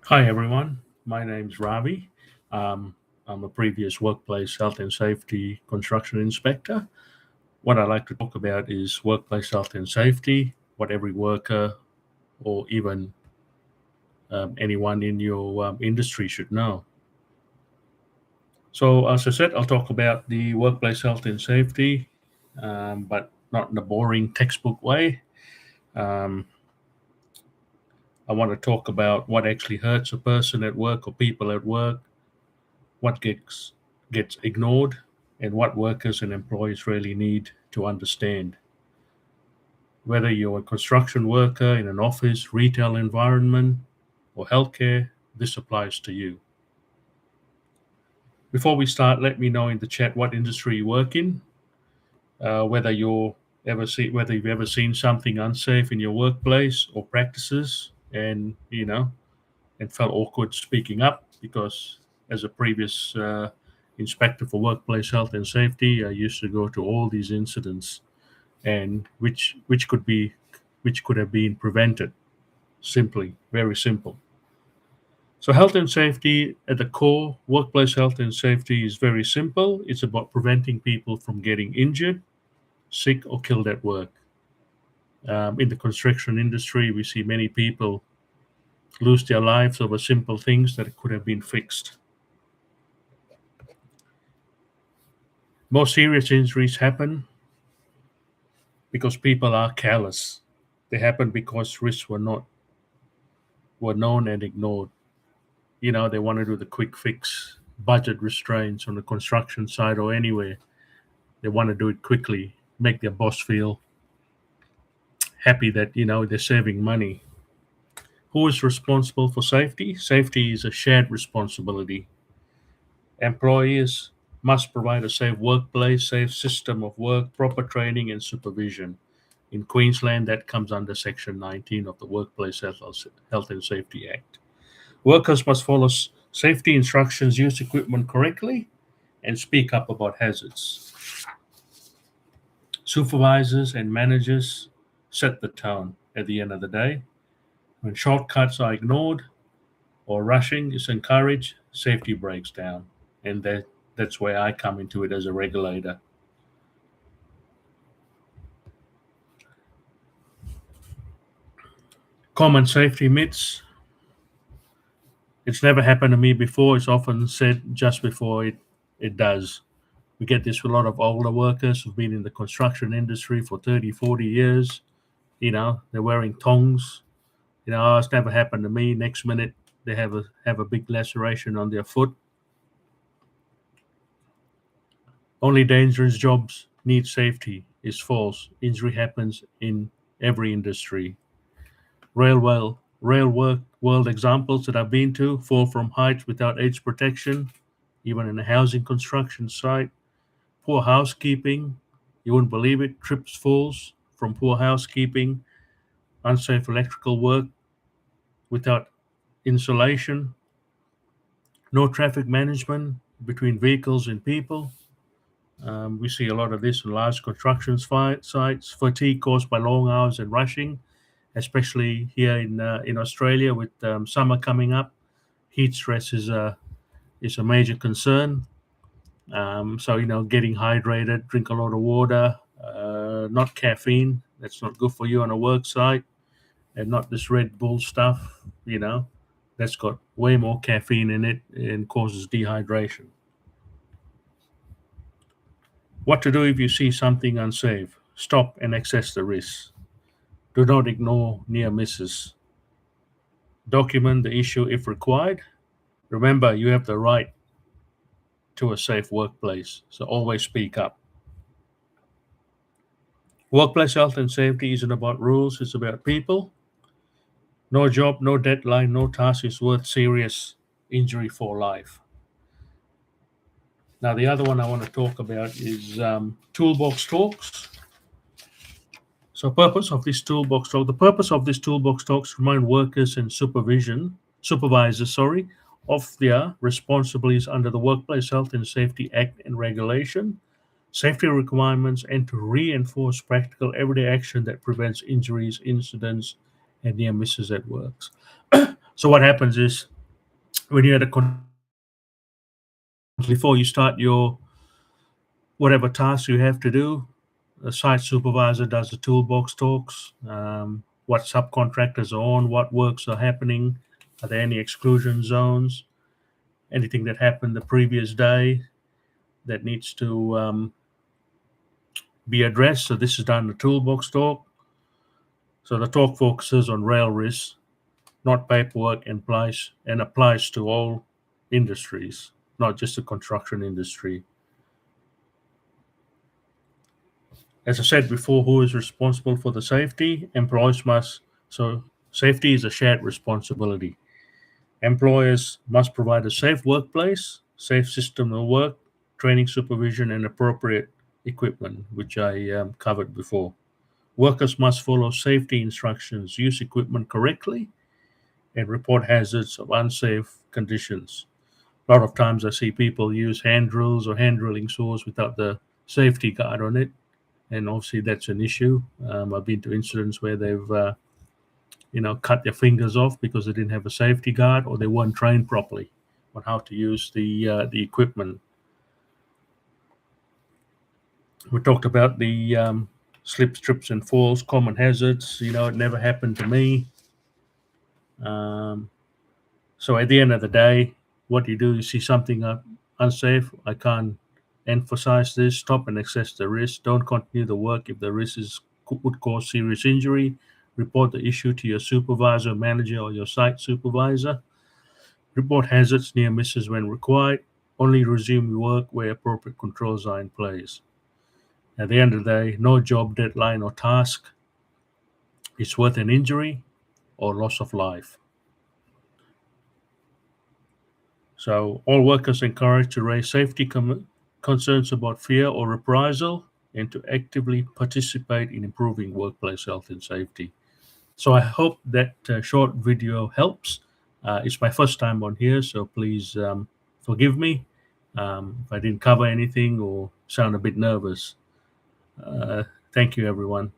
Hi, everyone. My name's Ravi. I'm a previous workplace health and safety construction inspector. What I like to talk about is workplace health and safety, what every worker or even anyone in your industry should know. So, as I said, I'll talk about the workplace health and safety, but not in a boring textbook way. Um, I want to talk about what actually hurts a person at work or people at work, what gets ignored, and what workers and employees really need to understand. Whether you're a construction worker in an office, retail environment, or healthcare, this applies to you. Before we start, let me know in the chat what industry you work in, whether whether you've ever seen something unsafe in your workplace or practices, and and felt awkward speaking up because as a previous inspector for workplace health and safety, I used to go to all these incidents and which could have been prevented simply, very simple. So health and safety at the core, workplace health and safety is very simple. It's about preventing people from getting injured, sick, or killed at work. In the construction industry, we see many people lose their lives over simple things that could have been fixed. Most serious injuries happen because people are careless. They happen because risks were known and ignored. They want to do the quick fix, budget restraints on the construction site or anywhere. They want to do it quickly, make their boss feel happy that they're saving money. Who is responsible for safety? Safety is a shared responsibility. Employers must provide a safe workplace, safe system of work, proper training and supervision. In Queensland, that comes under Section 19 of the Workplace Health and Safety Act. Workers must follow safety instructions, use equipment correctly, and speak up about hazards. Supervisors and managers set the tone at the end of the day. When shortcuts are ignored or rushing is encouraged, safety breaks down. And that's where I come into it as a regulator. Common safety myths. It's never happened to me before. It's often said just before it does. We get this with a lot of older workers who've been in the construction industry for 30, 40 years. They're wearing tongs. Oh, it's never happened to me. Next minute, they have a big laceration on their foot. Only dangerous jobs need safety is false. Injury happens in every industry. Rail work world examples that I've been to: fall from heights without edge protection, even in a housing construction site. Poor housekeeping, you wouldn't believe it, trips, falls from poor housekeeping. Unsafe electrical work without insulation. No traffic management between vehicles and people. We see a lot of this in large construction sites. Fatigue caused by long hours and rushing, especially here in Australia with summer coming up. Heat stress is a major concern. So getting hydrated, drink a lot of water, not caffeine. That's not good for you on a work site, and not this Red Bull stuff. That's got way more caffeine in it and causes dehydration. What to do if you see something unsafe? Stop and assess the risks. Do not ignore near misses. Document the issue if required. Remember, you have the right to a safe workplace, so always speak up. Workplace health and safety isn't about rules, it's about people. No job, no deadline, no task is worth serious injury for life. Now, the other one I want to talk about is toolbox talks. So, the purpose of this toolbox talks remind workers and supervisors, of their responsibilities under the Workplace Health and Safety Act and regulation, safety requirements, and to reinforce practical everyday action that prevents injuries, incidents, and near misses at work. So, what happens is when you're at before you start your whatever task you have to do, the site supervisor does the toolbox talks, what subcontractors are on, what works are happening, are there any exclusion zones, anything that happened the previous day that needs to be addressed. So this is done in the toolbox talk. So the talk focuses on rail risks, not paperwork, and applies to all industries, not just the construction industry. As I said before, who is responsible for the safety? Employees must. So safety is a shared responsibility. Employers must provide a safe workplace, safe system of work, training, supervision, and appropriate equipment, which I covered before. Workers must follow safety instructions, use equipment correctly, and report hazards of unsafe conditions. A lot of times I see people use hand drills or hand drilling saws without the safety guard on it, and obviously that's an issue. I've been to incidents where they've cut their fingers off because they didn't have a safety guard or they weren't trained properly on how to use the equipment. We talked about the slips, trips, and falls, common hazards. It never happened to me. So at the end of the day, what you do, you see something unsafe, I can't emphasize this, stop and assess the risk. Don't continue the work if the risk would cause serious injury. Report the issue to your supervisor, manager, or your site supervisor. Report hazards, near misses when required. Only resume work where appropriate controls are in place. At the end of the day, no job deadline or task is worth an injury or loss of life. So all workers encouraged to raise safety concerns about fear or reprisal and to actively participate in improving workplace health and safety. So I hope that short video helps. It's my first time on here, so please forgive me if I didn't cover anything or sound a bit nervous. Thank you, everyone.